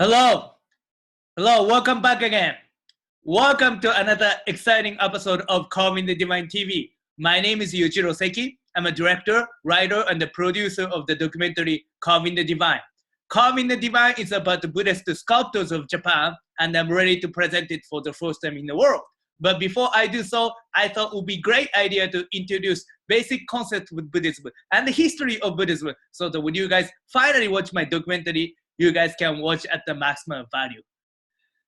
Hello, hello, welcome back again. Welcome to another exciting episode of Carving the Divine TV. My name is Yujiro Seki. I'm a director, writer, and the producer of the documentary Carving the Divine. Carving the Divine is about the Buddhist sculptors of Japan, and I'm ready to present it for the first time in the world. But before I do so, I thought it would be a great idea to introduce basic concepts with Buddhism and the history of Buddhism, so that when you guys finally watch my documentary, you guys can watch at the maximum value.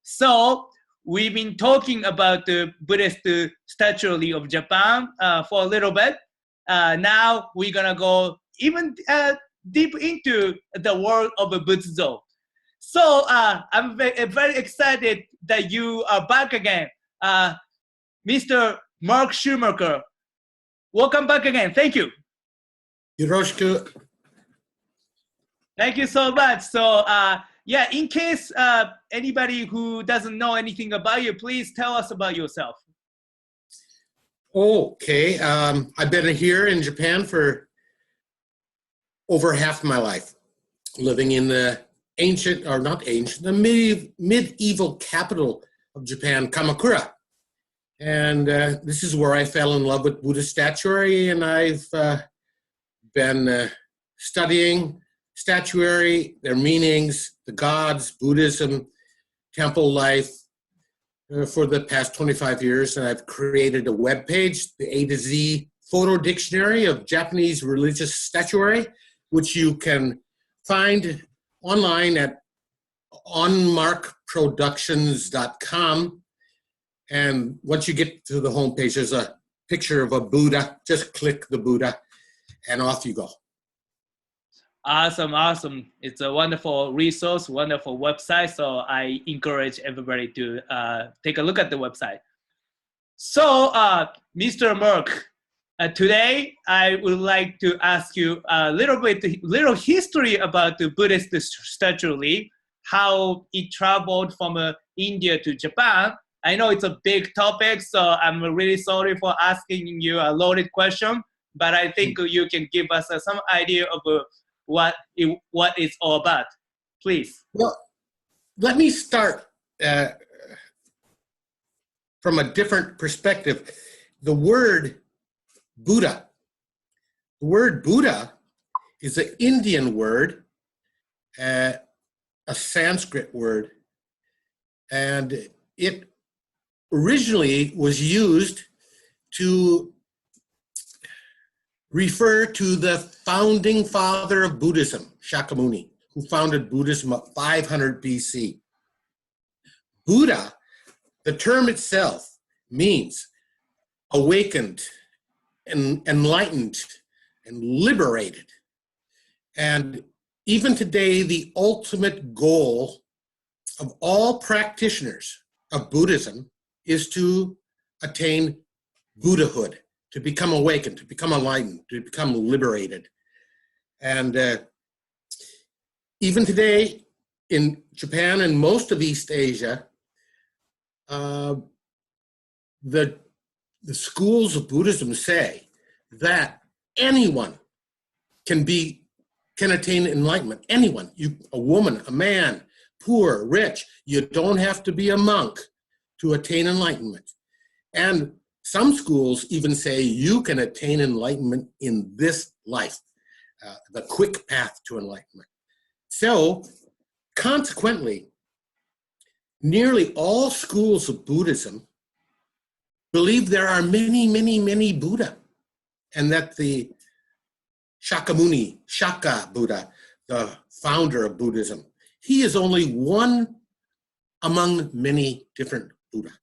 So we've been talking about the Buddhist statuary of Japan for a little bit. Now we're gonna go even deep into the world of Buddhism. So I'm very excited that you are back again, Mr. Mark Schumacher. Welcome back again. Thank you. Yoroshiku. Thank you so much. So yeah, in case anybody who doesn't know anything about you, please tell us about yourself. Okay, I've been here in Japan for over half my life, living in the ancient, or not ancient, the medieval capital of Japan, Kamakura. And this is where I fell in love with Buddhist statuary, and I've been studying statuary, their meanings, the gods, Buddhism, temple life for the past 25 years. And I've created a web page, the A to Z photo dictionary of Japanese religious statuary, which you can find online at onmarkproductions.com. And once you get to the homepage, there's a picture of a Buddha. Just click the Buddha and off you go. Awesome, awesome. It's a wonderful resource, wonderful website. So I encourage everybody to take a look at the website. So Mr. Merck, today I would like to ask you a little history about the Buddhist statuary, how it traveled from India to Japan. I know it's a big topic, so I'm really sorry for asking you a loaded question, but I think you can give us some idea of what it's all about, please. Well, let me start from a different perspective. The word Buddha is an Indian word, a Sanskrit word, and it originally was used to refer to the founding father of Buddhism, Shakyamuni, who founded Buddhism at 500 BC. Buddha, the term itself, means awakened and enlightened and liberated. And even today, the ultimate goal of all practitioners of Buddhism is to attain Buddhahood, to become awakened, to become enlightened, to become liberated. And even today in Japan and most of East Asia, the schools of Buddhism say that anyone can attain enlightenment. Anyone, a woman, a man, poor, rich, you don't have to be a monk to attain enlightenment. And some schools even say you can attain enlightenment in this life, the quick path to enlightenment. So, consequently, nearly all schools of Buddhism believe there are many, many, many Buddha, and that the Shakyamuni, Shaka Buddha, the founder of Buddhism, he is only one among many different Buddha.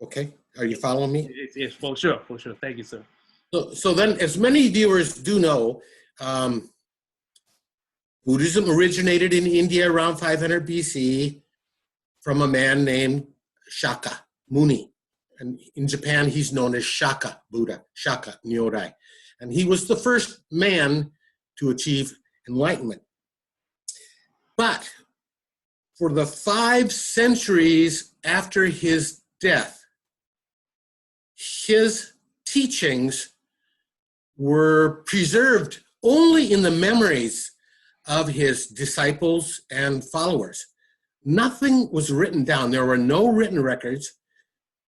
Okay? Are you following me? Yes, for sure. Thank you, sir. So then, as many viewers do know, Buddhism originated in India around 500 BC from a man named Shakyamuni. And in Japan, he's known as Shaka Buddha, Shaka Nyorai. And he was the first man to achieve enlightenment. But for the 5 centuries after his death, his teachings were preserved only in the memories of his disciples and followers. Nothing was written down. There were no written records.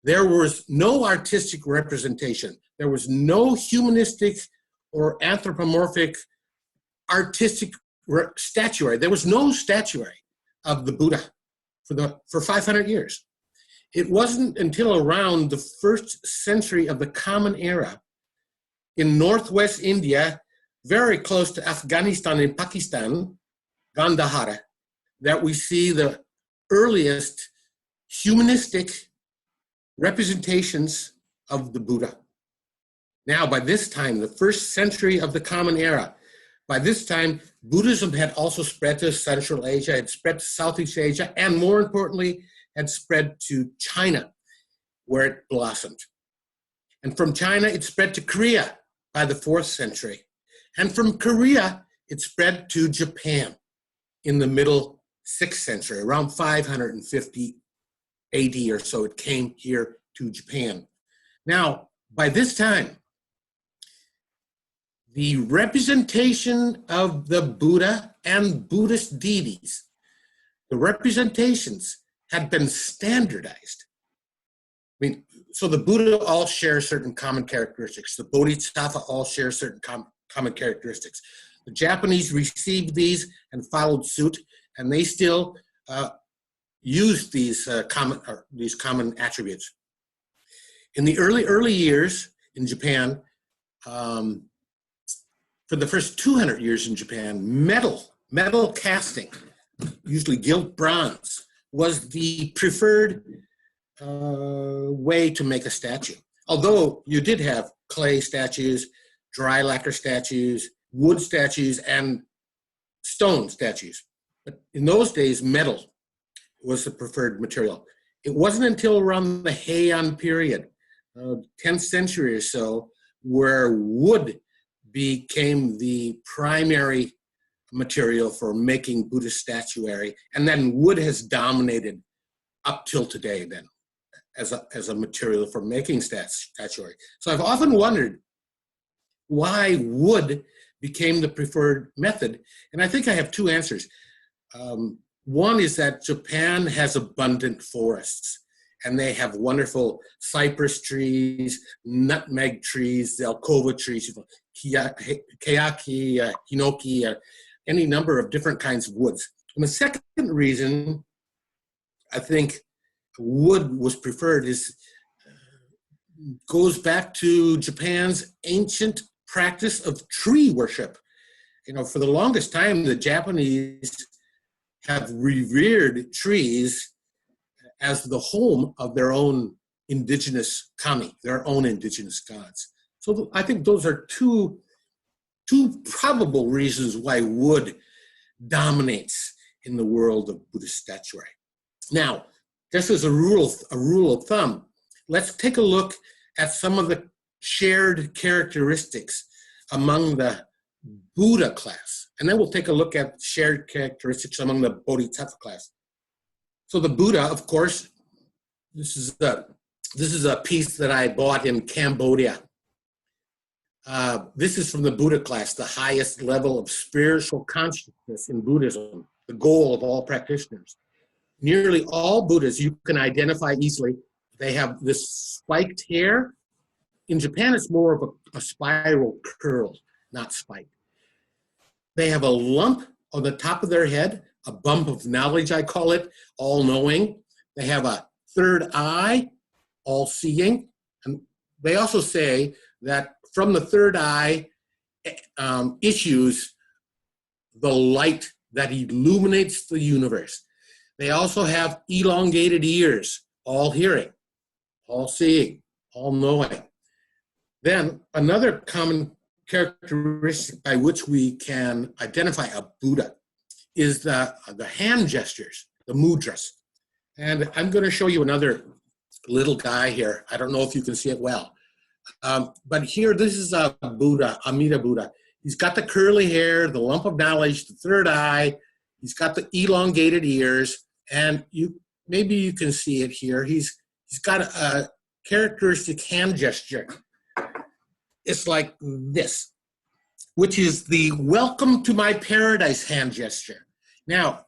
There was no artistic representation. There was no humanistic or anthropomorphic artistic statuary. There was no statuary of the Buddha for 500 years. It wasn't until around the 1st century of the Common Era in northwest India, very close to Afghanistan and Pakistan, Gandhara, that we see the earliest humanistic representations of the Buddha. Now, by this time, the 1st century of the Common Era, by this time, Buddhism had also spread to Central Asia, had spread to Southeast Asia, and more importantly, had spread to China, where it blossomed. And from China, it spread to Korea by the 4th century. And from Korea, it spread to Japan in the middle 6th century, around 550 AD or so. It came here to Japan. Now, by this time, the representation of the Buddha and Buddhist deities, the representations had been standardized. I mean, so the Buddha all share certain common characteristics. The Bodhisattva all share certain common characteristics. The Japanese received these and followed suit, and they still use these common attributes. In the early years in Japan, for the first 200 years in Japan, metal casting, usually gilt bronze, was the preferred way to make a statue. Although you did have clay statues, dry lacquer statues, wood statues, and stone statues. But in those days, metal was the preferred material. It wasn't until around the Heian period, 10th century or so, where wood became the primary material for making Buddhist statuary, and then wood has dominated up till today then as a material for making statuary. So I've often wondered why wood became the preferred method, and I think I have two answers. One is that Japan has abundant forests, and they have wonderful cypress trees, nutmeg trees, Zelkova trees, keyaki, hinoki, any number of different kinds of woods. And the second reason I think wood was preferred goes back to Japan's ancient practice of tree worship. You know, for the longest time, the Japanese have revered trees as the home of their own indigenous kami, their own indigenous gods. So I think those are two probable reasons why wood dominates in the world of Buddhist statuary. Now, just as a rule of thumb, let's take a look at some of the shared characteristics among the Buddha class, and then we'll take a look at shared characteristics among the Bodhisattva class. So the Buddha, of course, this is a piece that I bought in Cambodia. This is from the Buddha class, the highest level of spiritual consciousness in Buddhism, the goal of all practitioners. Nearly all Buddhas you can identify easily. They have this spiked hair. In Japan, it's more of a spiral curl, not spiked. They have a lump on the top of their head, a bump of knowledge, I call it, all-knowing. They have a third eye, all-seeing. And they also say that from the third eye issues the light that illuminates the universe. They also have elongated ears, all-hearing, all-seeing, all-knowing. Then another common characteristic by which we can identify a Buddha is the hand gestures, the mudras. And I'm going to show you another little guy here. I don't know if you can see it well. But here, this is a Buddha, Amida Buddha. He's got the curly hair, the lump of knowledge, the third eye. He's got the elongated ears. And maybe you can see it here. He's got a characteristic hand gesture. It's like this. which is the welcome to my paradise hand gesture. Now,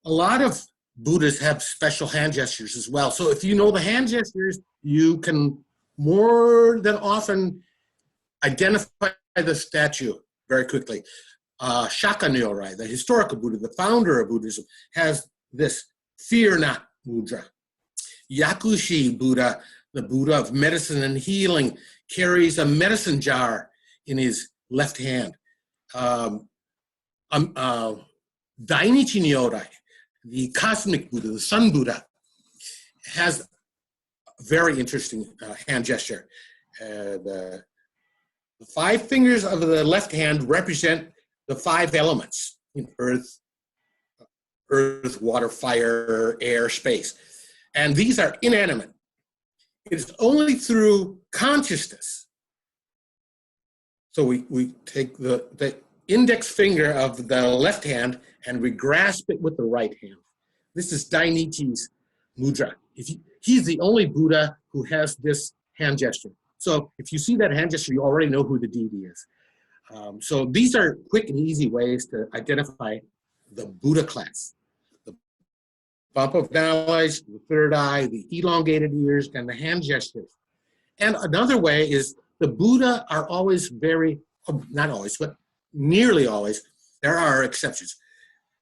a lot of Buddhas have special hand gestures as well. So if you know the hand gestures, you can more than often identify the statue very quickly. Shakyamuni, the historical Buddha, the founder of Buddhism, has this fear not mudra. Yakushi Buddha, the Buddha of medicine and healing, carries a medicine jar in his left hand. Dainichi Nyorai, the cosmic Buddha, the Sun Buddha, has a very interesting hand gesture. The 5 fingers of the left hand represent the 5 elements: earth, water, fire, air, space. And these are inanimate. It is only through consciousness. So we take the index finger of the left hand and we grasp it with the right hand. This is Dainichi's mudra. He's the only Buddha who has this hand gesture. So if you see that hand gesture, you already know who the deity is. So these are quick and easy ways to identify the Buddha class. The bump of knowledge, the third eye, the elongated ears, and the hand gestures. And another way is the Buddha are always not always, but nearly always, there are exceptions,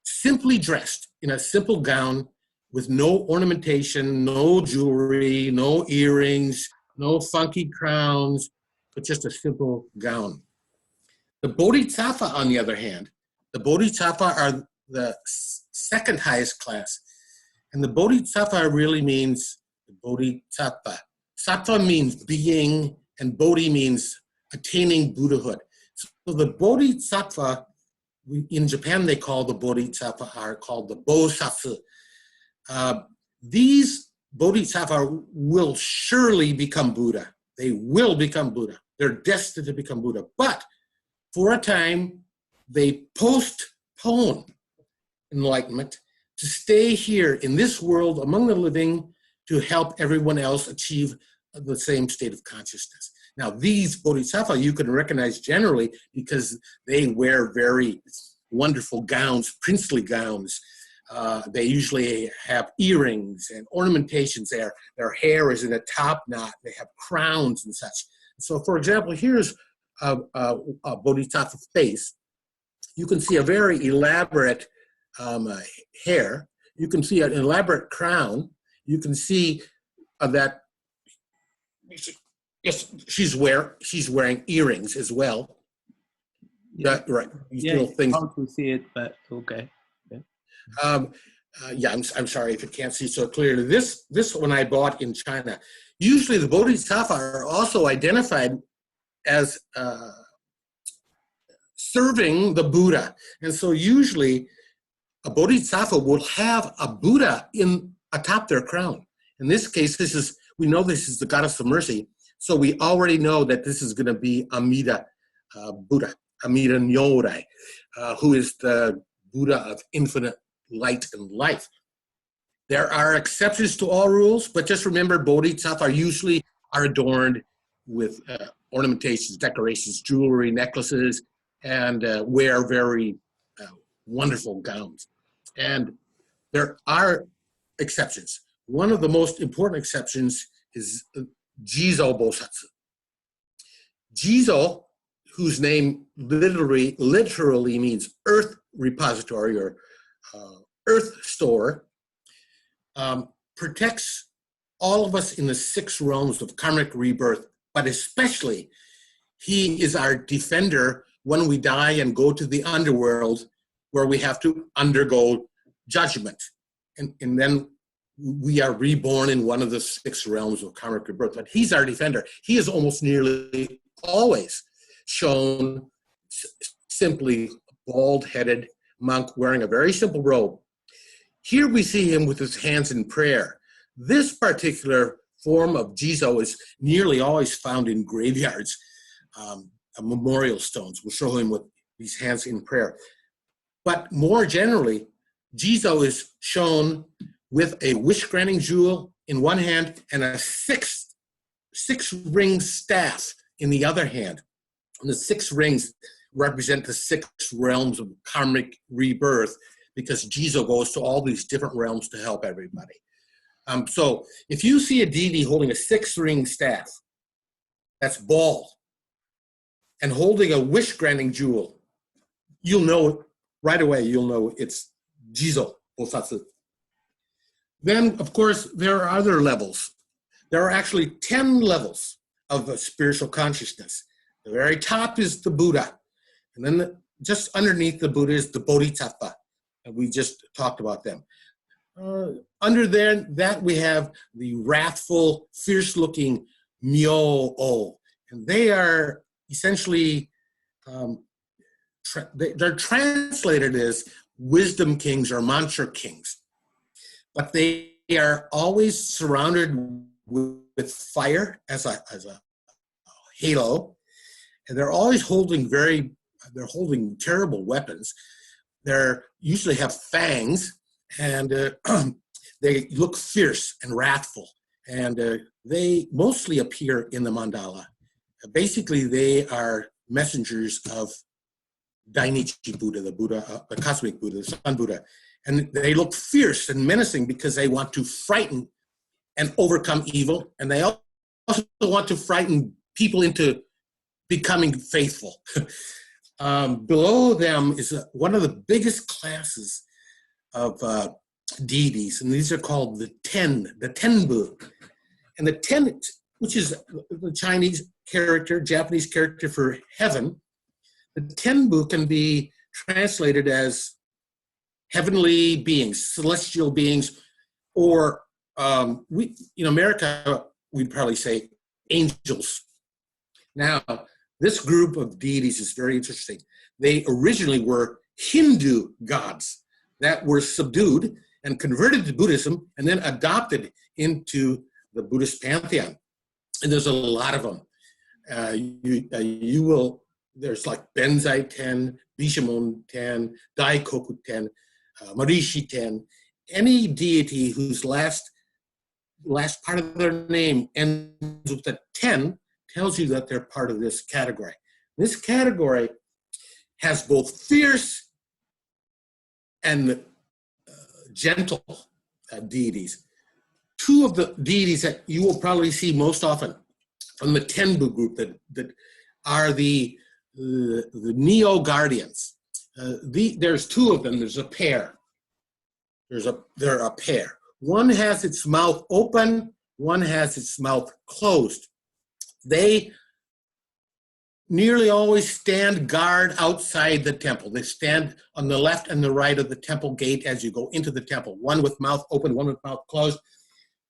simply dressed in a simple gown with no ornamentation, no jewelry, no earrings, no funky crowns, but just a simple gown. The Bodhisattva, on the other hand, the Bodhisattva are the second highest class. And the Bodhisattva really means Bodhisattva. Sattva means being, and Bodhi means attaining Buddhahood. So the Bodhisattva, in Japan they call the Bodhisattva, are called the Bosatsu. These Bodhisattva will surely become Buddha. They will become Buddha. They're destined to become Buddha. But for a time, they postpone enlightenment to stay here in this world among the living to help everyone else achieve the same state of consciousness. Now, these Bodhisattva you can recognize generally because they wear very wonderful gowns, princely gowns. They usually have earrings and ornamentations there. Their hair is in a top knot. They have crowns and such. So, for example, here's a Bodhisattva face. You can see a very elaborate hair. You can see an elaborate crown. You can see that she's wearing earrings as well. Yeah. Right. Yeah, little things. hard to see it, but okay. I'm sorry if you can't see so clearly. This one I bought in China. Usually the Bodhisattva are also identified as serving the Buddha. And so usually a Bodhisattva will have a Buddha atop their crown. In this case, we know this is the goddess of mercy. So we already know that this is going to be Amida Buddha, Amida Nyorai, who is the Buddha of infinite light and life. There are exceptions to all rules, but just remember Bodhisattva usually are adorned with ornamentations, decorations, jewelry, necklaces, and wear very wonderful gowns. And there are exceptions. One of the most important exceptions is Jizo Bosatsu. Jizo, whose name literally means earth repository or earth store, protects all of us in the 6 realms of karmic rebirth, but especially he is our defender when we die and go to the underworld where we have to undergo judgment. And then we are reborn in one of the 6 realms of karmic rebirth. But he's our defender. He is almost nearly always shown simply bald-headed monk wearing a very simple robe. Here we see him with his hands in prayer. This particular form of Jizo is nearly always found in graveyards. Memorial stones will show him with these hands in prayer. But more generally, Jizo is shown with a wish-granting jewel in one hand and a six-ring staff in the other hand. And the 6 rings represent the 6 realms of karmic rebirth, because Jizo goes to all these different realms to help everybody. So if you see a deity holding a 6-ring staff, that's bald, and holding a wish-granting jewel, you'll know right away, you'll know it's Jizo Bosatsu. Then, of course, there are other levels. There are actually 10 levels of spiritual consciousness. The very top is the Buddha. And then just underneath the Buddha is the Bodhisattva. And we just talked about them. Under there, that we have the wrathful, fierce-looking Myo-o. And they are essentially, they're translated as wisdom kings or mantra kings. But they are always surrounded with fire as a halo. And they're always holding terrible weapons. They usually have fangs, and they look fierce and wrathful. And they mostly appear in the mandala. Basically, they are messengers of Dainichi Buddha, the cosmic Buddha, the Sun Buddha. And they look fierce and menacing because they want to frighten and overcome evil. And they also want to frighten people into becoming faithful. Below them is one of the biggest classes of deities, and these are called the Tenbu. And the Ten, which is the Chinese character, Japanese character for heaven, the Tenbu can be translated as heavenly beings, celestial beings, or in America, we'd probably say angels. Now, this group of deities is very interesting. They originally were Hindu gods that were subdued and converted to Buddhism and then adopted into the Buddhist pantheon. And there's a lot of them. There's like Benzai Ten, Bishamon Ten, Daikoku Ten, Marishi Ten. Any deity whose last part of their name ends with a 10 tells you that they're part of this category. This category has both fierce and gentle deities. 2 of the deities that you will probably see most often from the Tenbu group that are the neo-guardians. There's 2 of them. There's a pair. They're a pair. One has its mouth open, one has its mouth closed. They nearly always stand guard outside the temple. They stand on the left and the right of the temple gate as you go into the temple, one with mouth open, one with mouth closed.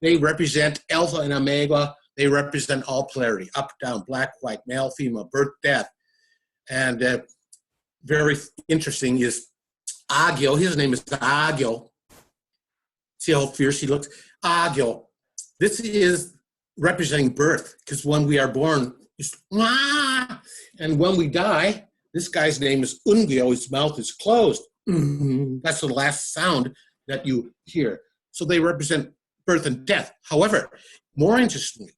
They represent Alpha and Omega. They represent all polarity, up, down, black, white, male, female, birth, death. And very interesting is Agyo. His name is Agyo. See how fierce he looks? Agyo. This is representing birth, because when we are born, it's Wah! And when we die, this guy's name is Ungyo. His mouth is closed. That's the last sound that you hear. So they represent birth and death. However, more interestingly,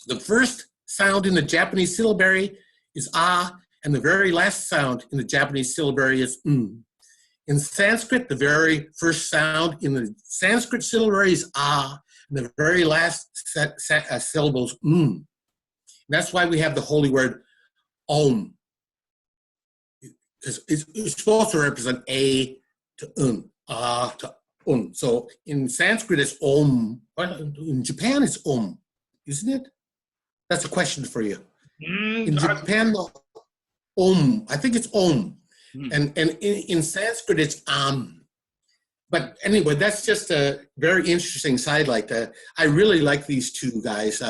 the first sound in the Japanese syllabary is ah, and the very last sound in the Japanese syllabary is In Sanskrit, the very first sound in the Sanskrit syllabary is ah, and the very last syllable is That's why we have the holy word om. It's supposed to represent a to ah to So in Sanskrit, it's om. In Japan, it's om, isn't it? That's a question for you. In Japan, om. I think it's om. And in Sanskrit, it's am. But anyway, that's just a very interesting sidelight. I really like these 2 guys.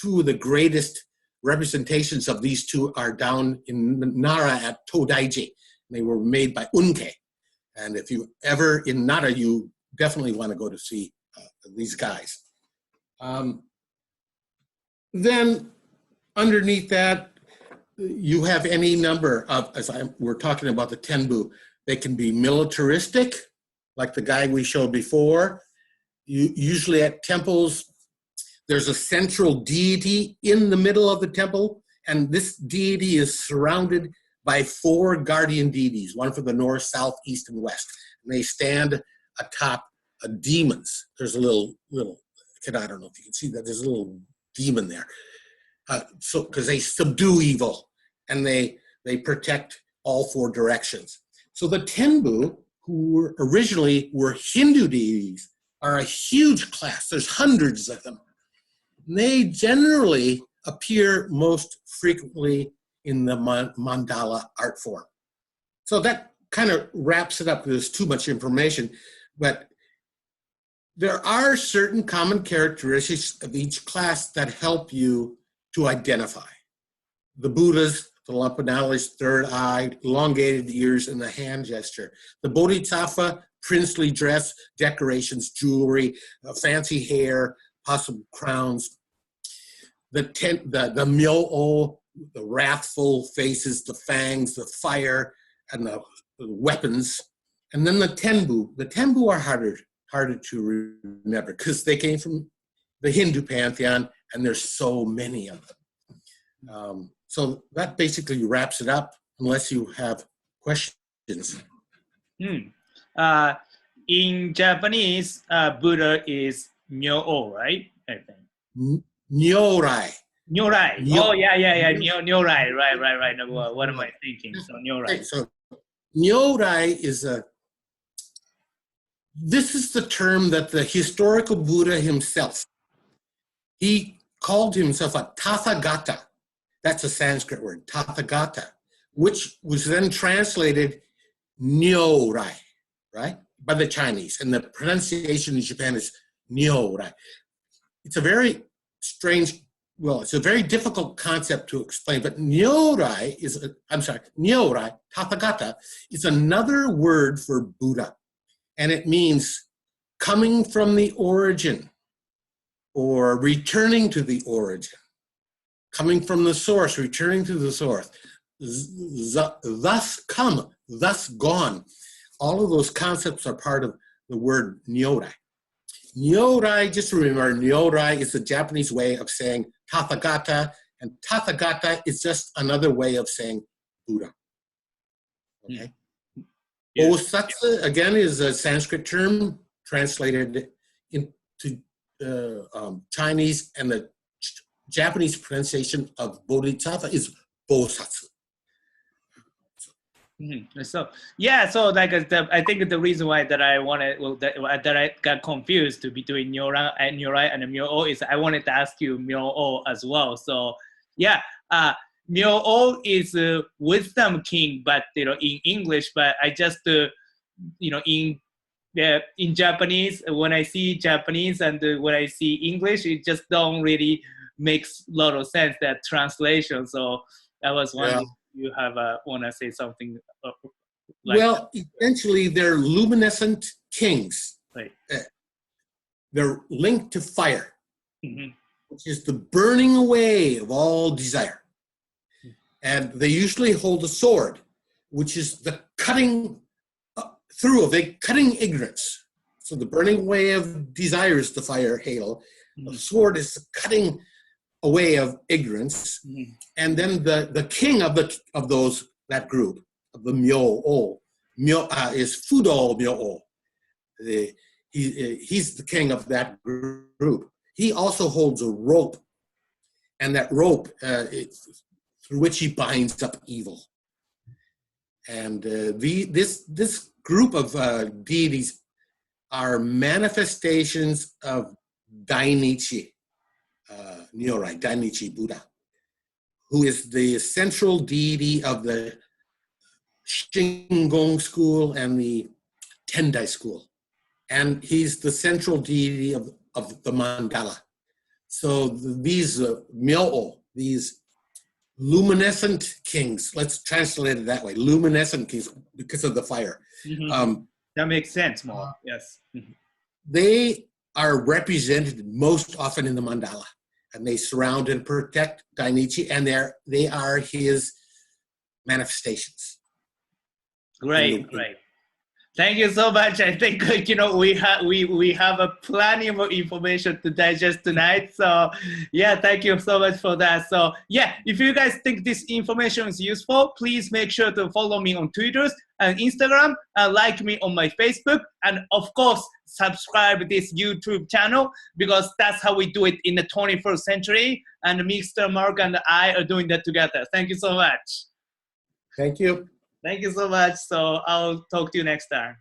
2 of the greatest representations of these 2 are down in Nara at Todaiji. They were made by Unke. And if you ever in Nara, you definitely want to go to see these guys. Then underneath that, you have any number of, we're talking about the Tenbu, they can be militaristic, like the guy we showed before. Usually at temples, there's a central deity in the middle of the temple, and this deity is surrounded by 4 guardian deities, one for the north, south, east, and west. And they stand atop demons. There's a little, I don't know if you can see that, there's a little demon there. So, because they subdue evil, and they protect all 4 directions. So the Tenbu, who originally were Hindu deities, are a huge class. There's hundreds of them. They generally appear most frequently in the mandala art form. So that kind of wraps it up. There's too much information, but there are certain common characteristics of each class that help you to identify. The Buddhas, the Lampanala's third eye, elongated ears, and the hand gesture. The Bodhisattva, princely dress, decorations, jewelry, fancy hair, possible crowns. The Myo-o, the wrathful faces, the fangs, the fire, and the weapons. And then the Tenbu. The Tenbu are harder to remember because they came from the Hindu pantheon, and there's so many of them. So that basically wraps it up, unless you have questions. In Japanese, Buddha is Myo-o, right? I think. Nyorai. Nyorai. Oh, yeah. Nyorai. Right. No, what am I thinking? So Nyorai. So Nyorai is this is the term that the historical Buddha himself, he called himself a Tathagata. That's a Sanskrit word, Tathagata, which was then translated Nyorai, right, by the Chinese. And the pronunciation in Japan is Nyorai. It's a very strange, it's a very difficult concept to explain, but Nyorai, Tathagata, is another word for Buddha. And it means coming from the origin or returning to the origin. Coming from the source, returning to the source. Thus come, thus gone. All of those concepts are part of the word Nyorai. Nyorai, just remember, Nyorai is the Japanese way of saying Tathagata, and Tathagata is just another way of saying Buddha. Okay? Yeah. Bodhisattva, again, is a Sanskrit term translated into Chinese, and the Japanese pronunciation of Bodhisattva is Bosatsu. So like I think the reason why that I wanted, that I got confused between Nyorai and Myo-o is I wanted to ask you Myo-o as well. So Myo-o is wisdom king, but in English, but I just in Japanese, when I see Japanese and when I see English, it just don't really makes a lot of sense, that translation. So I was wondering if you have want to say something like that. Essentially they're luminescent kings. Right. They're linked to fire, which is the burning away of all desire. And they usually hold a sword, which is the cutting through of cutting ignorance. So the burning away of desire is the fire hail. The sword is the cutting away of ignorance. And then the king of that group, of the Myo-o, is Fudo Myo-o. He's the king of that group. He also holds a rope, and that rope through which he binds up evil. And this group of deities are manifestations of Dainichi, Nyorai, Dainichi Buddha, who is the central deity of the Shingon school and the Tendai school. And he's the central deity of the mandala. So these Myo-o, these luminescent kings, let's translate it that way, luminescent kings, because of the fire. That makes sense more, yes. They are represented most often in the mandala, and they surround and protect Dainichi, and they are his manifestations. Great. Thank you so much. I think we have a plenty of information to digest tonight. So yeah, thank you so much for that. So yeah, if you guys think this information is useful, please make sure to follow me on Twitter and Instagram, and like me on my Facebook, and of course subscribe this YouTube channel, because that's how we do it in the 21st century. And Mr. Mark and I are doing that together. Thank you so much. Thank you. Thank you so much. So I'll talk to you next time.